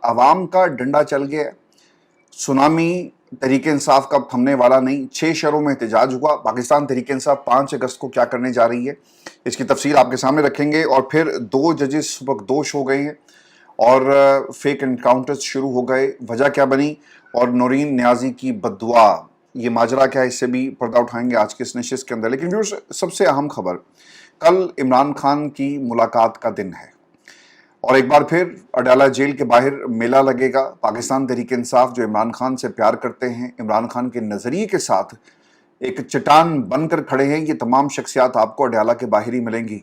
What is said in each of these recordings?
عوام کا ڈنڈا چل گیا ہے. سونامی تحریک انصاف کا تھمنے والا نہیں. 6 شہروں میں احتجاج ہوا. پاکستان تحریک انصاف 5 اگست کو کیا کرنے جا رہی ہے اس کی تفصیل آپ کے سامنے رکھیں گے. اور پھر 2 ججز بخدوش ہو گئے ہیں اور فیک انکاؤنٹرز شروع ہو گئے. وجہ کیا بنی اور نورین نیازی کی بددعا یہ ماجرا کیا ہے, اس سے بھی پردہ اٹھائیں گے آج کے اس نشست کے اندر. لیکن ویورز, سب سے اہم خبر, کل عمران خان کی ملاقات کا دن ہے اور ایک بار پھر اڈیالہ جیل کے باہر میلہ لگے گا. پاکستان تحریک انصاف جو عمران خان سے پیار کرتے ہیں, عمران خان کے نظریے کے ساتھ ایک چٹان بن کر کھڑے ہیں, یہ تمام شخصیات آپ کو اڈیالہ کے باہر ہی ملیں گی.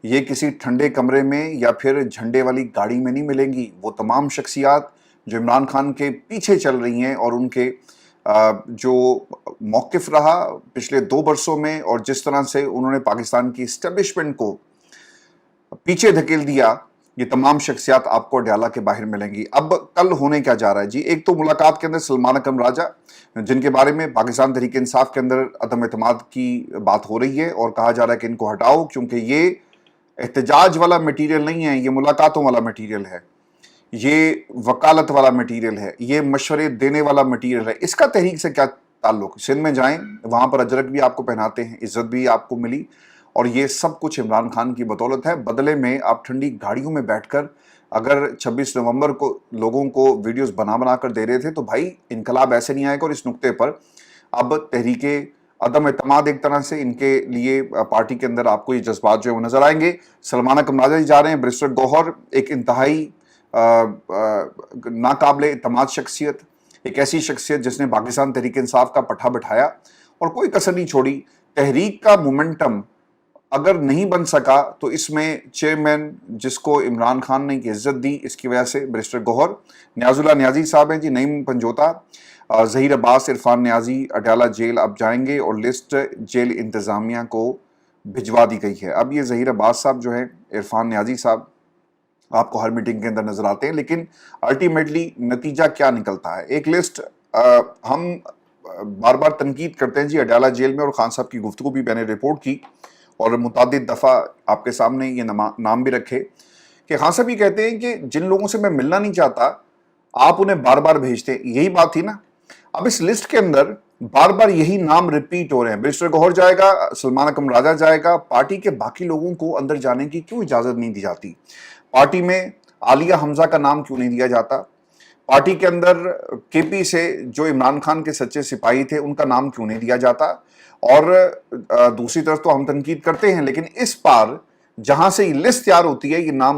یہ کسی ٹھنڈے کمرے میں یا پھر جھنڈے والی گاڑی میں نہیں ملیں گی. وہ تمام شخصیات جو عمران خان کے پیچھے چل رہی ہیں اور ان کے جو موقف رہا پچھلے 2 برسوں میں اور جس طرح سے انہوں نے پاکستان کی اسٹیبلشمنٹ کو پیچھے دھکیل دیا, یہ تمام شخصیات آپ کو اڈیالہ کے باہر ملیں گی. اب کل ہونے کیا جا رہا ہے جی؟ ایک تو ملاقات کے اندر سلمان اکرم راجہ, جن کے بارے میں پاکستان تحریک انصاف کے اندر عدم اعتماد کی بات ہو رہی ہے اور کہا جا رہا ہے کہ ان کو ہٹاؤ کیونکہ یہ احتجاج والا میٹیریل نہیں ہے, یہ ملاقاتوں والا میٹیریل ہے, یہ وکالت والا میٹیریل ہے, یہ مشورے دینے والا میٹیریل ہے. اس کا تحریک سے کیا تعلق؟ سندھ میں جائیں, وہاں پر اجرک بھی آپ کو پہناتے ہیں, عزت بھی آپ کو ملی, اور یہ سب کچھ عمران خان کی بدولت ہے. بدلے میں آپ ٹھنڈی گاڑیوں میں بیٹھ کر اگر 26 نومبر کو لوگوں کو ویڈیوز بنا کر دے رہے تھے تو بھائی انقلاب ایسے نہیں آئے گا. اور اس نقطے پر اب تحریک عدم اعتماد ایک طرح سے ان کے لیے پارٹی کے اندر آپ کو یہ جذبات جو ہے وہ نظر آئیں گے. سلمان اکرم راجہ جی جا رہے ہیں. بیرسٹر گوہر ایک انتہائی ناقابل اعتماد شخصیت, ایک ایسی شخصیت جس نے پاکستان تحریک انصاف کا پٹھا بٹھایا اور کوئی کسر نہیں چھوڑی. تحریک کا مومنٹم اگر نہیں بن سکا تو اس میں چیئرمین جس کو عمران خان نے عزت دی اس کی وجہ سے بیرسٹر گوہر, نیاز اللہ نیازی صاحب ہیں جی, نعیم پنجوتا, ظہیر عباس, عرفان نیازی اڈیالہ جیل اب جائیں گے اور لسٹ جیل انتظامیہ کو بھجوا دی گئی ہے. اب یہ ظہیر عباس صاحب جو ہیں, عرفان نیازی صاحب آپ کو ہر میٹنگ کے اندر نظر آتے ہیں, لیکن الٹیمیٹلی نتیجہ کیا نکلتا ہے؟ ایک لسٹ ہم بار بار تنقید کرتے ہیں جی اڈیالہ جیل میں, اور خان صاحب کی گفتگو بھی میں نے رپورٹ کی اور متعدد دفعہ آپ کے سامنے یہ نام بھی رکھے کہ خان صاحب یہ کہتے ہیں کہ جن لوگوں سے میں ملنا نہیں چاہتا آپ انہیں بار بار بھیجتے ہیں. یہی بات تھی نا. اب اس لسٹ کے اندر بار بار یہی نام ریپیٹ ہو رہے ہیں. بیرسٹر گوہر جائے گا, سلمان اکرم راجہ جائے گا. پارٹی کے باقی لوگوں کو اندر جانے کی کیوں اجازت نہیں دی جاتی؟ پارٹی میں عالیہ حمزہ کا نام کیوں نہیں دیا جاتا؟ پارٹی کے اندر کے پی سے جو عمران خان کے سچے سپاہی تھے ان کا نام کیوں نہیں دیا جاتا؟ اور دوسری طرف تو ہم تنقید کرتے ہیں, لیکن اس بار جہاں سے یہ لسٹ تیار ہوتی ہے یہ نام